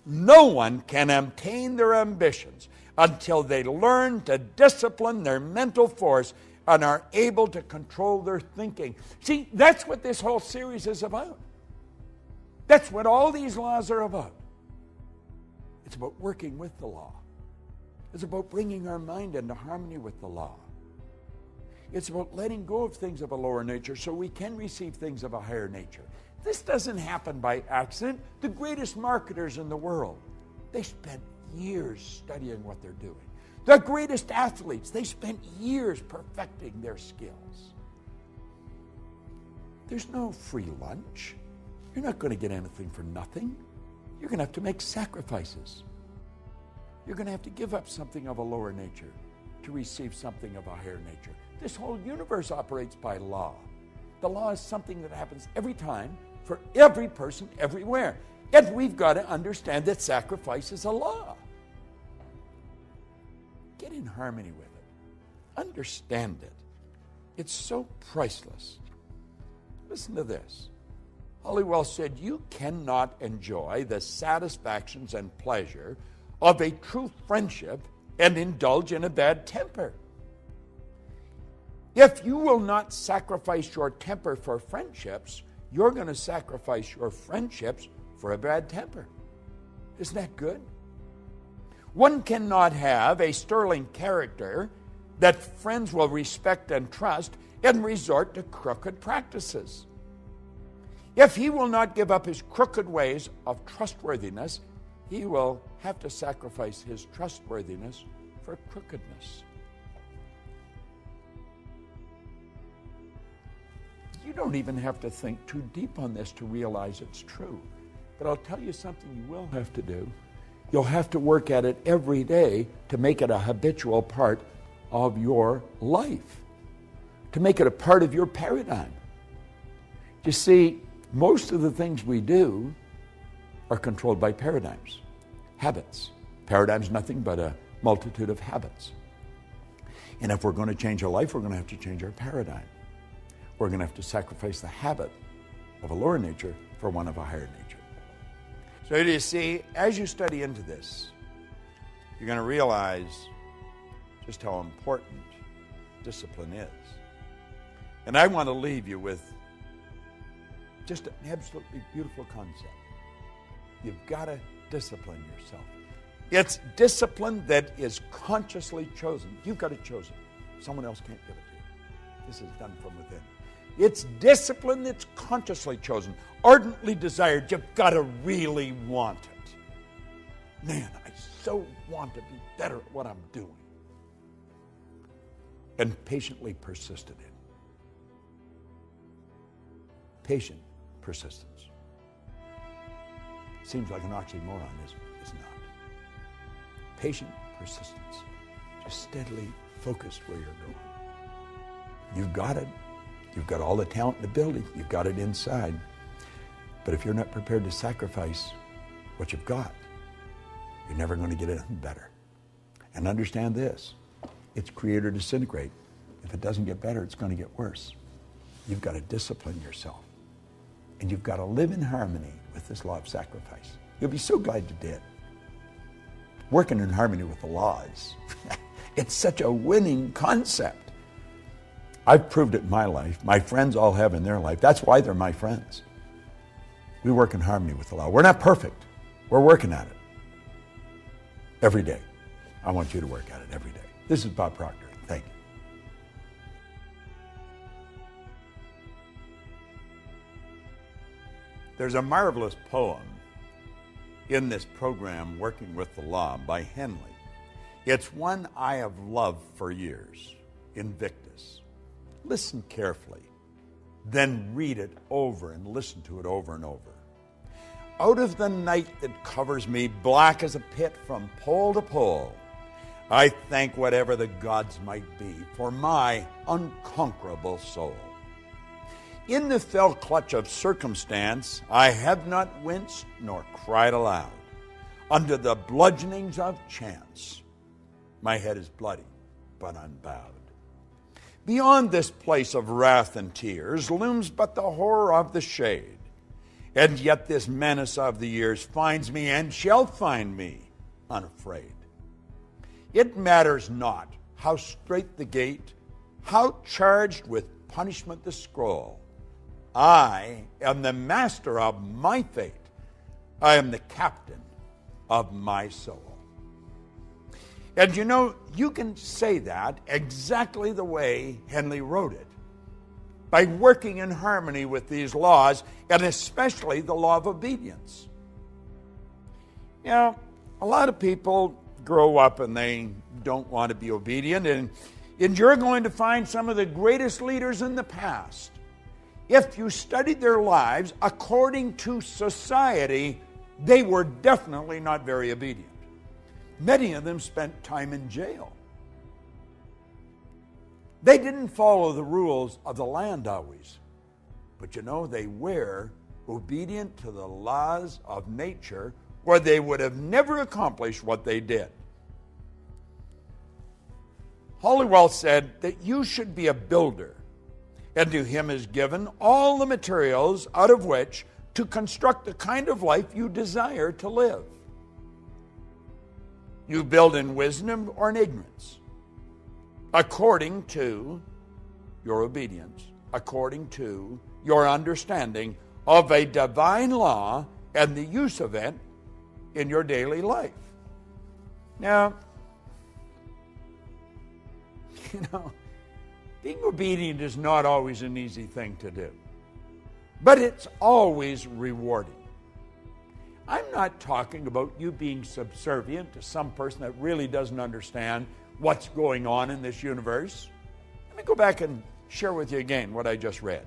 No one can obtain their ambitions until they learn to discipline their mental force and are able to control their thinking. See, that's what this whole series is about. That's what all these laws are about. It's about working with the law. It's about bringing our mind into harmony with the law. It's about letting go of things of a lower nature so we can receive things of a higher nature. This doesn't happen by accident. The greatest marketers in the world, they spent years studying what they're doing. The greatest athletes, they spent years perfecting their skills. There's no free lunch. You're not going to get anything for nothing. You're going to have to make sacrifices. You're going to have to give up something of a lower nature to receive something of a higher nature. This whole universe operates by law. The law is something that happens every time for every person everywhere. And we've got to understand that sacrifice is a law. Get in harmony with it. Understand it. It's so priceless. Listen to this. Halliwell said, you cannot enjoy the satisfactions and pleasure of a true friendship and indulge in a bad temper. If you will not sacrifice your temper for friendships, you're going to sacrifice your friendships for a bad temper. Isn't that good? One cannot have a sterling character that friends will respect and trust and resort to crooked practices. If he will not give up his crooked ways of trustworthiness, he will have to sacrifice his trustworthiness for crookedness. You don't even have to think too deep on this to realize it's true. But I'll tell you something you will have to do. You'll have to work at it every day to make it a habitual part of your life, to make it a part of your paradigm. You see, most of the things we do are controlled by paradigms, habits. Paradigm's nothing but a multitude of habits. And if we're going to change our life, we're going to have to change our paradigm. We're going to have to sacrifice the habit of a lower nature for one of a higher nature. So do you see, as you study into this, you're going to realize just how important discipline is. And I want to leave you with just an absolutely beautiful concept. You've got to discipline yourself. It's discipline that is consciously chosen. You've got to choose it. Someone else can't give it to you. This is done from within. It's discipline that's consciously chosen, ardently desired. You've got to really want it. Man, I so want to be better at what I'm doing. And patiently persisted in. Patient persistence. Seems like an oxymoron, is not. Patient persistence. Just steadily focused where you're going. You've got it. You've got all the talent in the building. You've got it inside. But if you're not prepared to sacrifice what you've got, you're never going to get anything better. And understand this. It's create or disintegrate. If it doesn't get better, it's going to get worse. You've got to discipline yourself. And you've got to live in harmony with this law of sacrifice. You'll be so glad you did. Working in harmony with the laws. It's such a winning concept. I've proved it in my life. My friends all have in their life. That's why they're my friends. We work in harmony with the law. We're not perfect. We're working at it. Every day. I want you to work at it every day. This is Bob Proctor. Thank you. There's a marvelous poem in this program, Working with the Law, by Henley. It's one I have loved for years, Invictus. Listen carefully, then read it over and listen to it over and over. Out of the night that covers me, black as a pit from pole to pole, I thank whatever the gods might be for my unconquerable soul. In the fell clutch of circumstance, I have not winced nor cried aloud. Under the bludgeonings of chance, my head is bloody but unbowed. Beyond this place of wrath and tears looms but the horror of the shade, And yet this menace of the years finds me and shall find me unafraid. It matters not how strait the gate, how charged with punishment the scroll. I am the master of my fate. I am the captain of my soul. And you know, you can say that exactly the way Henley wrote it, by working in harmony with these laws, and especially the law of obedience. You know, a lot of people grow up and they don't want to be obedient, and you're going to find some of the greatest leaders in the past. If you studied their lives according to society, they were definitely not very obedient. Many of them spent time in jail. They didn't follow the rules of the land always. But you know, they were obedient to the laws of nature, or they would have never accomplished what they did. Halliwell said that you should be a builder, and to him is given all the materials out of which to construct the kind of life you desire to live. You build in wisdom or in ignorance, according to your obedience, according to your understanding of a divine law and the use of it in your daily life. Now, you know, being obedient is not always an easy thing to do, but it's always rewarding. I'm not talking about you being subservient to some person that really doesn't understand what's going on in this universe. Let me go back and share with you again what I just read.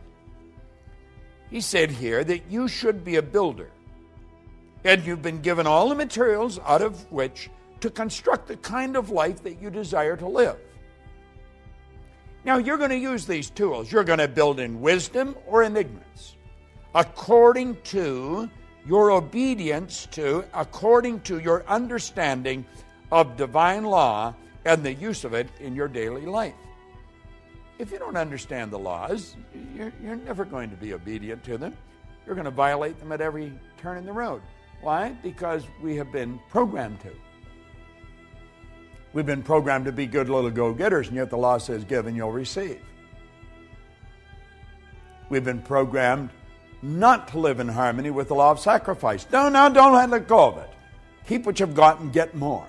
He said here that you should be a builder, and you've been given all the materials out of which to construct the kind of life that you desire to live. Now, you're going to use these tools. You're going to build in wisdom or in ignorance, according to your obedience to, according to your understanding of divine law and the use of it in your daily life. If you don't understand the laws, you're never going to be obedient to them. You're going to violate them at every turn in the road. Why? Because we have been programmed to. We've been programmed to be good little go-getters, and yet the law says, give and you'll receive. We've been programmed not to live in harmony with the law of sacrifice. No, don't let go of it. Keep what you've got and get more.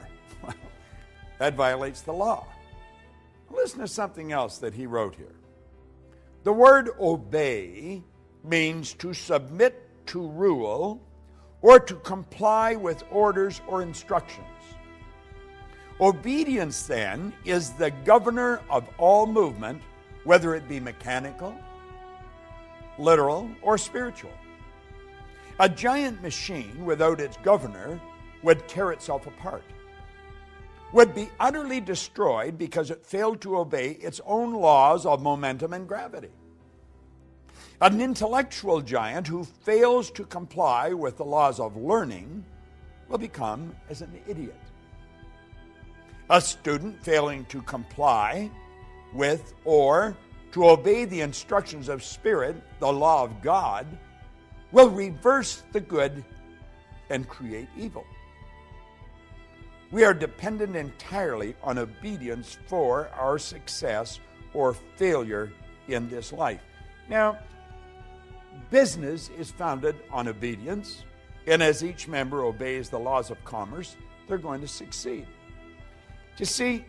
That violates the law. Listen to something else that he wrote here. The word obey means to submit to rule or to comply with orders or instructions. Obedience, then, is the governor of all movement, whether it be mechanical, literal, or spiritual. A giant machine without its governor would tear itself apart, would be utterly destroyed because it failed to obey its own laws of momentum and gravity. An intellectual giant who fails to comply with the laws of learning will become as an idiot. A student failing to comply with or to obey the instructions of Spirit, the law of God, will reverse the good and create evil. We are dependent entirely on obedience for our success or failure in this life. Now, business is founded on obedience, and as each member obeys the laws of commerce, they're going to succeed. You see,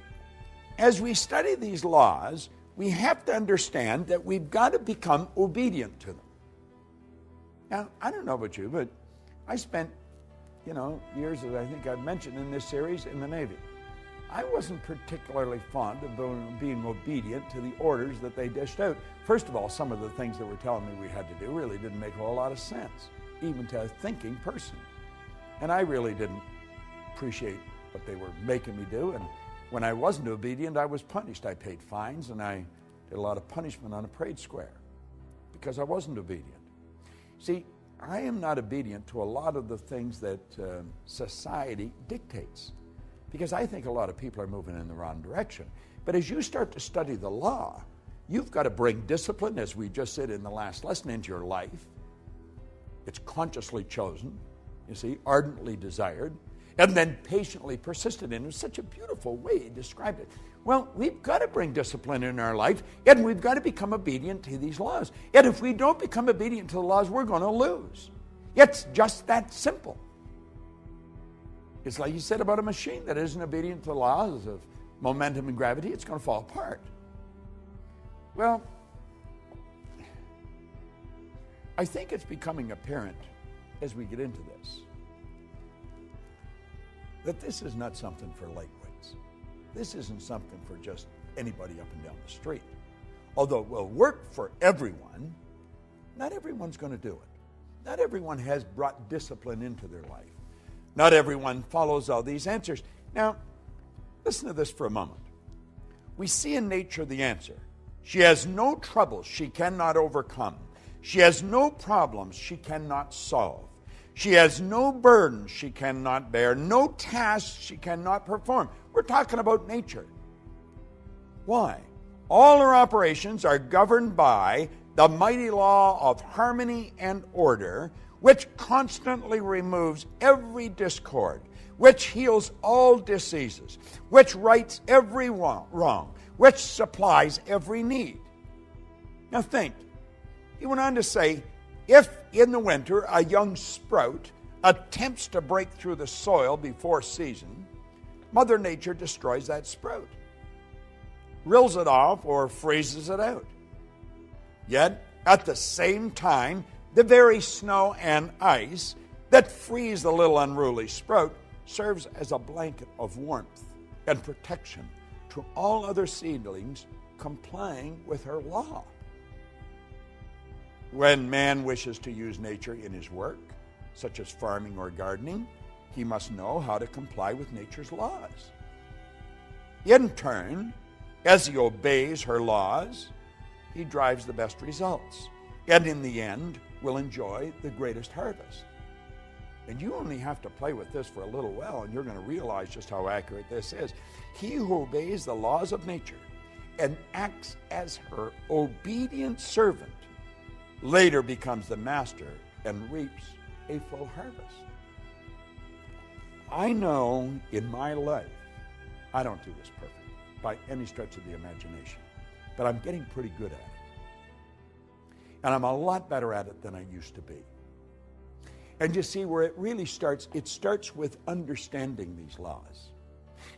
as we study these laws, we have to understand that we've got to become obedient to them. Now, I don't know about you, but I spent, years, as I think I've mentioned in this series, in the Navy. I wasn't particularly fond of being obedient to the orders that they dished out. First of all, some of the things that were telling me we had to do really didn't make a whole lot of sense, even to a thinking person. And I really didn't appreciate what they were making me do. And when I wasn't obedient, I was punished. I paid fines, and I did a lot of punishment on a parade square because I wasn't obedient. See, I am not obedient to a lot of the things that society dictates, because I think a lot of people are moving in the wrong direction. But as you start to study the law, you've got to bring discipline, as we just said in the last lesson, into your life. It's consciously chosen, you see, ardently desired, and then patiently persisted in. It was such a beautiful way he described it. Well, we've got to bring discipline in our life, and we've got to become obedient to these laws. And if we don't become obedient to the laws, we're going to lose. It's just that simple. It's like you said about a machine that isn't obedient to the laws of momentum and gravity, it's going to fall apart. Well, I think it's becoming apparent as we get into this that this is not something for lightweights. This isn't something for just anybody up and down the street. Although it will work for everyone, not everyone's going to do it. Not everyone has brought discipline into their life. Not everyone follows all these answers. Now, listen to this for a moment. We see in nature the answer. She has no troubles she cannot overcome. She has no problems she cannot solve. She has no burdens she cannot bear, no tasks she cannot perform. We're talking about nature. Why? All her operations are governed by the mighty law of harmony and order, which constantly removes every discord, which heals all diseases, which rights every wrong, which supplies every need. Now think, he went on to say, if in the winter a young sprout attempts to break through the soil before season, Mother Nature destroys that sprout, rills it off, or freezes it out. Yet, at the same time, the very snow and ice that freeze the little unruly sprout serves as a blanket of warmth and protection to all other seedlings complying with her law. When man wishes to use nature in his work, such as farming or gardening, he must know how to comply with nature's laws. In turn, as he obeys her laws, he drives the best results, and in the end will enjoy the greatest harvest. And you only have to play with this for a little while, and you're going to realize just how accurate this is. He who obeys the laws of nature and acts as her obedient servant later becomes the master and reaps a full harvest. I know in my life, I don't do this perfect by any stretch of the imagination, but I'm getting pretty good at it. And I'm a lot better at it than I used to be. And you see where it really starts, it starts with understanding these laws.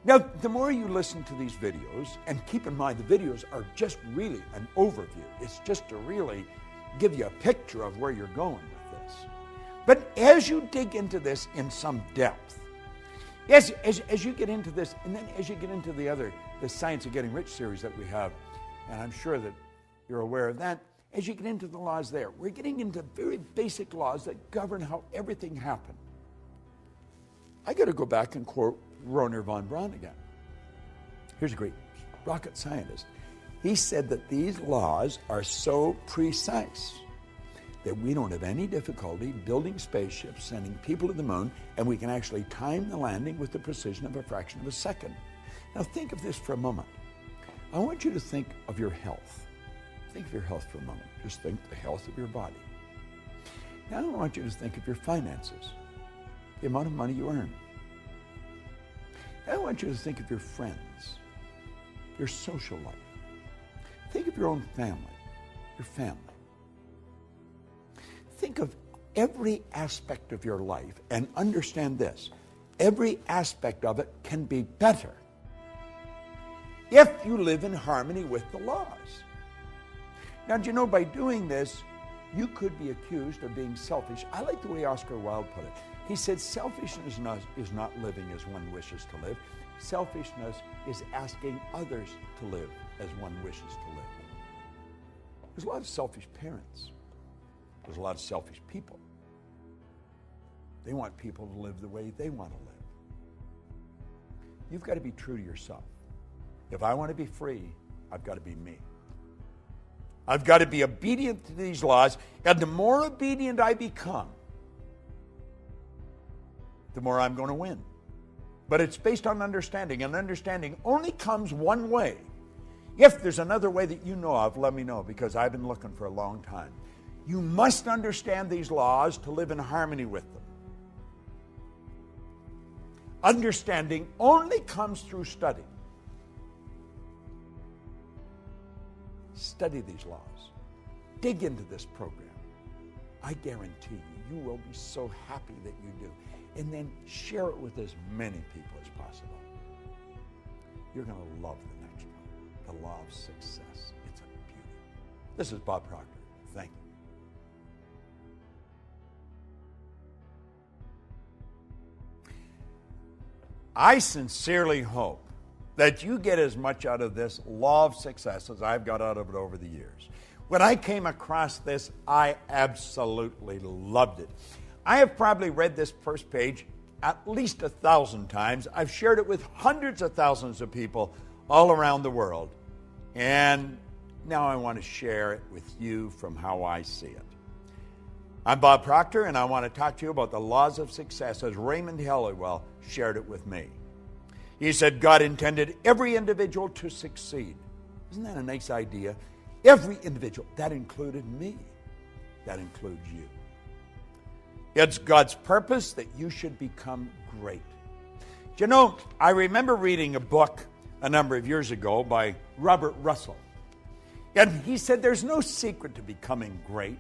Now, the more you listen to these videos, and keep in mind the videos are just really an overview. It's just to really give you a picture of where you're going with this. But as you dig into this in some depth, as you get into this, and then as you get into the Science of Getting Rich series that we have, and I'm sure that you're aware of that, as you get into the laws there, we're getting into very basic laws that govern how everything happened. I got to go back and quote Wernher von Braun again. Here's a great rocket scientist. He said that these laws are so precise that we don't have any difficulty building spaceships, sending people to the moon, and we can actually time the landing with the precision of a fraction of a second. Now think of this for a moment. I want you to think of your health. Think of your health for a moment. Just think the health of your body. Now I want you to think of your finances, the amount of money you earn. Now I want you to think of your friends, your social life. Think of your own family, your family. Think of every aspect of your life and understand this. Every aspect of it can be better if you live in harmony with the laws. Now, do you know, by doing this, you could be accused of being selfish. I like the way Oscar Wilde put it. He said, selfishness is not living as one wishes to live. Selfishness is asking others to live as one wishes to live. There's a lot of selfish parents. There's a lot of selfish people. They want people to live the way they want to live. You've got to be true to yourself. If I want to be free, I've got to be me. I've got to be obedient to these laws, and the more obedient I become, the more I'm going to win. But it's based on understanding, and understanding only comes one way. If there's another way that you know of, let me know, because I've been looking for a long time. You must understand these laws to live in harmony with them. Understanding only comes through study. Study these laws. Dig into this program. I guarantee you, you will be so happy that you do. And then share it with as many people as possible. You're going to love the next one, the law of success. It's a beauty. This is Bob Proctor. Thank you. I sincerely hope that you get as much out of this law of success as I've got out of it over the years. When I came across this, I absolutely loved it. I have probably read this first page at least 1,000 times. I've shared it with hundreds of thousands of people all around the world. And now I want to share it with you from how I see it. I'm Bob Proctor, and I want to talk to you about the laws of success as Raymond Halliwell shared it with me. He said God intended every individual to succeed. Isn't that a nice idea? Every individual. That included me. That includes you. It's God's purpose that you should become great. Do you know, I remember reading a book a number of years ago by Robert Russell. And he said there's no secret to becoming great.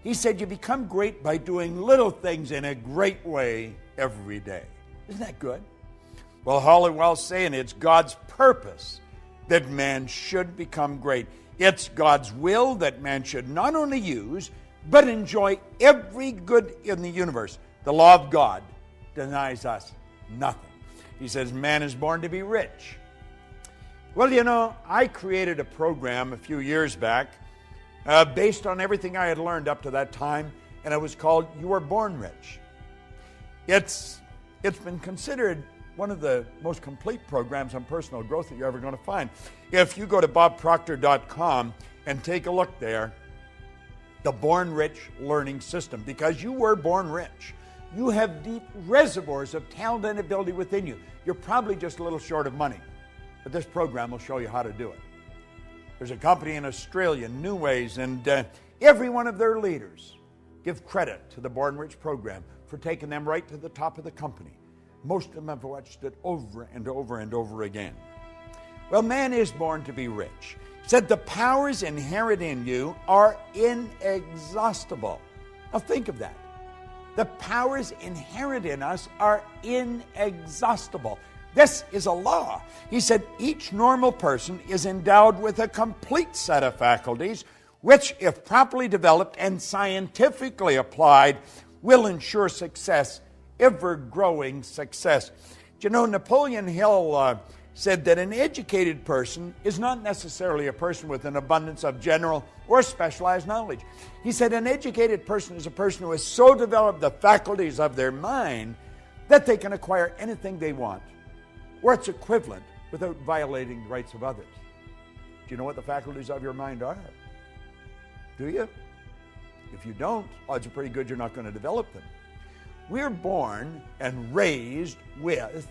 He said you become great by doing little things in a great way every day. Isn't that good? Well, Halliwell's saying it's God's purpose that man should become great. It's God's will that man should not only use, but enjoy every good in the universe. The law of God denies us nothing. He says man is born to be rich. Well, you know, I created a program a few years back based on everything I had learned up to that time, and it was called You Were Born Rich. It's been considered one of the most complete programs on personal growth that you're ever going to find. If you go to bobproctor.com and take a look there, the Born Rich Learning System, because you were born rich. You have deep reservoirs of talent and ability within you. You're probably just a little short of money, but this program will show you how to do it. There's a company in Australia, New Ways, and every one of their leaders give credit to the Born Rich program for taking them right to the top of the company. Most of them have watched it over and over and over again. Well, man is born to be rich. He said the powers inherent in you are inexhaustible. Now think of that. The powers inherent in us are inexhaustible. This is a law. He said each normal person is endowed with a complete set of faculties which, if properly developed and scientifically applied, will ensure success, ever-growing success. Do you know, Napoleon Hill said that an educated person is not necessarily a person with an abundance of general or specialized knowledge. He said an educated person is a person who has so developed the faculties of their mind that they can acquire anything they want, or its equivalent, without violating the rights of others. Do you know what the faculties of your mind are? Do you? If you don't, odds are pretty good you're not going to develop them. We're born and raised with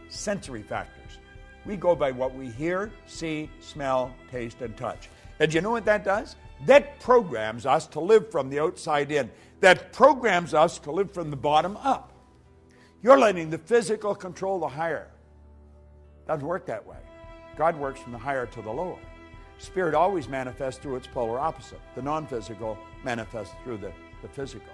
sensory factors. We go by what we hear, see, smell, taste, and touch. And do you know what that does? That programs us to live from the outside in. That programs us to live from the bottom up. You're letting the physical control the higher. Doesn't work that way. God works from the higher to the lower. Spirit always manifests through its polar opposite. The non-physical manifests through the physical.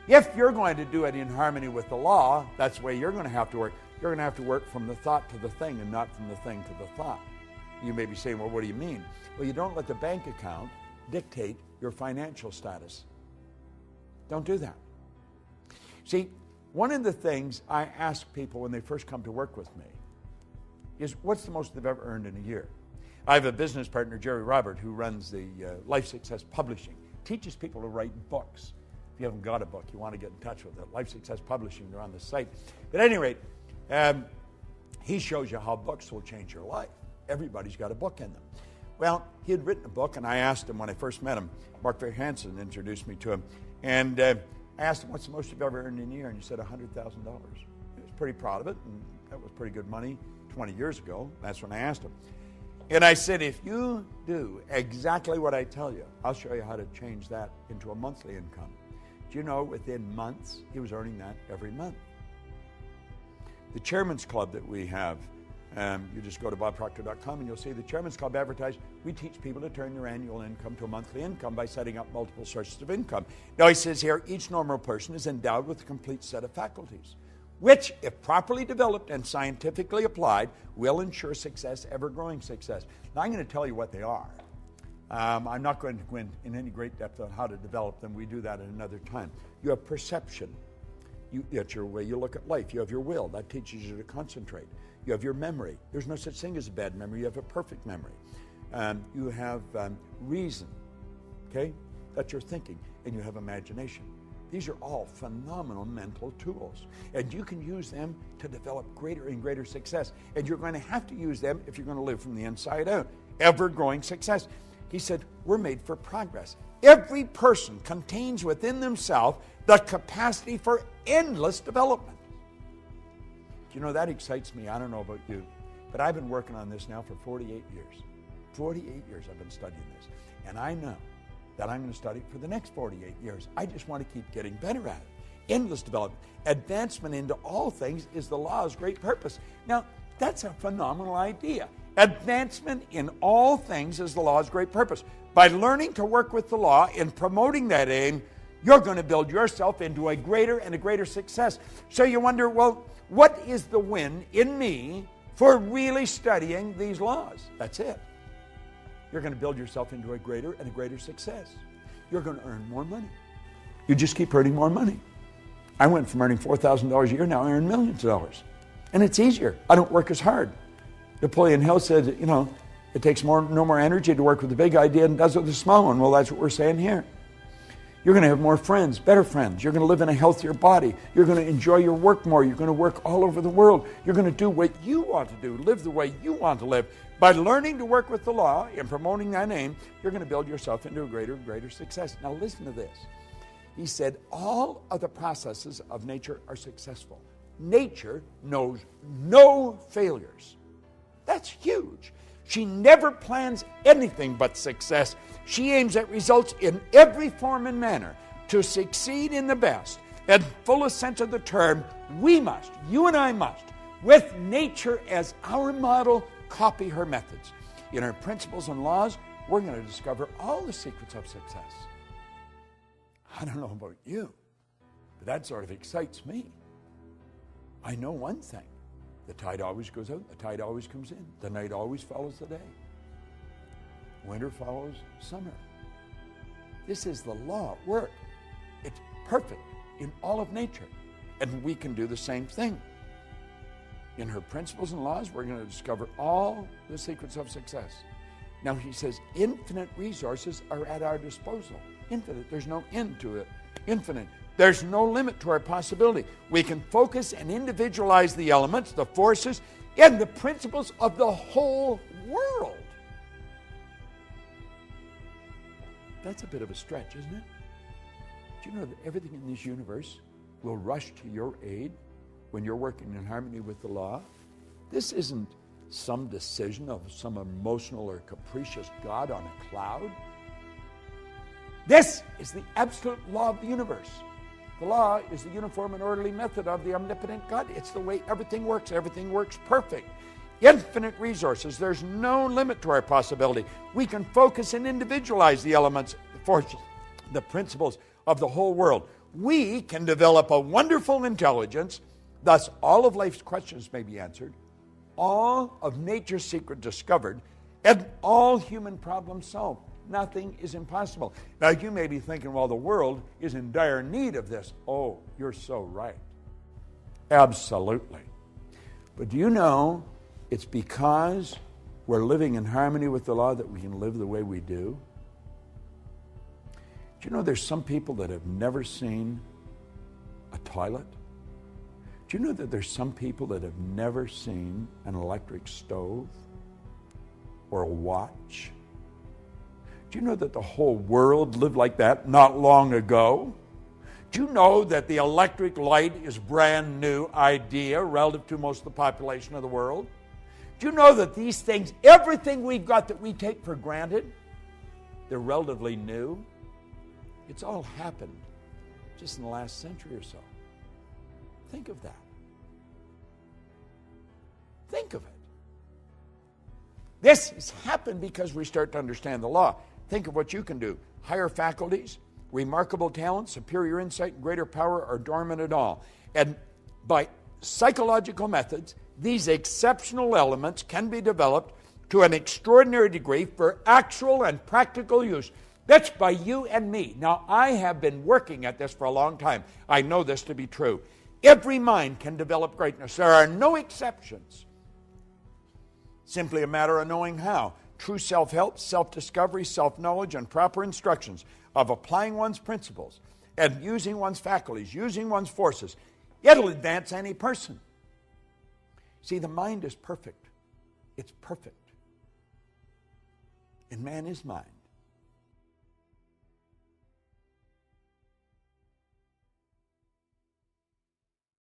If you're going to do it in harmony with the law, that's the way you're going to have to work. You're going to have to work from the thought to the thing and not from the thing to the thought. You may be saying, well, what do you mean? Well, you don't let the bank account dictate your financial status. Don't do that. See, one of the things I ask people when they first come to work with me is, what's the most they've ever earned in a year? I have a business partner, Jerry Robert, who runs the Life Success Publishing, teaches people to write books. If you haven't got a book, you want to get in touch with it. Life Success Publishing, they're on the site. But at any rate, he shows you how books will change your life. Everybody's got a book in them. Well, he had written a book, and I asked him when I first met him, Mark Hansen introduced me to him, and I asked him, what's the most you've ever earned in a year? And he said $100,000. He was pretty proud of it, and that was pretty good money 20 years ago. That's when I asked him. And I said, if you do exactly what I tell you, I'll show you how to change that into a monthly income. Do you know, within months, he was earning that every month. The Chairman's Club that we have, you just go to bobproctor.com and you'll see the Chairman's Club advertised. We teach people to turn their annual income to a monthly income by setting up multiple sources of income. Now he says here, each normal person is endowed with a complete set of faculties, which, if properly developed and scientifically applied, will ensure success, ever-growing success. Now I'm going to tell you what they are. I'm not going to go in any great depth on how to develop them. We do that at another time. You have perception. That's your way you look at life. You have your will. That teaches you to concentrate. You have your memory. There's no such thing as a bad memory. You have a perfect memory. You have reason. Okay? That's your thinking. And you have imagination. These are all phenomenal mental tools. And you can use them to develop greater and greater success. And you're going to have to use them if you're going to live from the inside out. Ever-growing success. He said, we're made for progress. Every person contains within themselves the capacity for endless development. Do you know, that excites me. I don't know about you, but I've been working on this now for 48 years. 48 years I've been studying this. And I know that I'm going to study it for the next 48 years. I just want to keep getting better at it. Endless development. Advancement into all things is the law's great purpose. Now, that's a phenomenal idea. Advancement in all things is the law's great purpose. By learning to work with the law and promoting that aim, you're going to build yourself into a greater and a greater success. So you wonder, well, what is the win in me for really studying these laws? That's it. You're going to build yourself into a greater and a greater success. You're going to earn more money. You just keep earning more money. I went from earning $4,000 a year, now I earn millions of dollars. And it's easier. I don't work as hard. Napoleon Hill said, you know, it takes no more energy to work with the big idea than it does with the small one. Well, that's what we're saying here. You're going to have more friends, better friends. You're going to live in a healthier body. You're going to enjoy your work more. You're going to work all over the world. You're going to do what you want to do, live the way you want to live. By learning to work with the law and promoting that aim, you're going to build yourself into a greater and greater success. Now listen to this. He said, all of the processes of nature are successful. Nature knows no failures. That's huge. She never plans anything but success. She aims at results in every form and manner. To succeed in the best and fullest sense of the term, we must, you and I must, with nature as our model, copy her methods. In her principles and laws, we're going to discover all the secrets of success. I don't know about you, but that sort of excites me. I know one thing. The tide always goes out, the tide always comes in. The night always follows the day. Winter follows summer. This is the law at work. It's perfect in all of nature. And we can do the same thing. In her principles and laws, we're going to discover all the secrets of success. Now he says, infinite resources are at our disposal. Infinite, there's no end to it. Infinite. There's no limit to our possibility. We can focus and individualize the elements, the forces, and the principles of the whole world. That's a bit of a stretch, isn't it? Do you know that everything in this universe will rush to your aid when you're working in harmony with the law? This isn't some decision of some emotional or capricious God on a cloud. This is the absolute law of the universe. The law is the uniform and orderly method of the omnipotent God. It's the way everything works. Everything works perfect. Infinite resources. There's no limit to our possibility. We can focus and individualize the elements, the forces, the principles of the whole world. We can develop a wonderful intelligence. Thus, all of life's questions may be answered, all of nature's secret discovered, and all human problems solved. Nothing is impossible. Now, you may be thinking, well, the world is in dire need of this. Oh, you're so right. Absolutely. But do you know, it's because we're living in harmony with the law that we can live the way we do? Do you know there's some people that have never seen a toilet? Do you know that there's some people that have never seen an electric stove or a watch? Do you know that the whole world lived like that not long ago? Do you know that the electric light is a brand new idea relative to most of the population of the world? Do you know that these things, everything we've got that we take for granted, they're relatively new? It's all happened just in the last century or so. Think of that. Think of it. This has happened because we start to understand the law. Think of what you can do. Higher faculties, remarkable talent, superior insight, and greater power are dormant at all. And by psychological methods, these exceptional elements can be developed to an extraordinary degree for actual and practical use. That's by you and me. Now, I have been working at this for a long time. I know this to be true. Every mind can develop greatness. There are no exceptions. Simply a matter of knowing how. True self-help, self-discovery, self-knowledge, and proper instructions of applying one's principles and using one's faculties, using one's forces. It'll advance any person. See, the mind is perfect. It's perfect. And man is mind.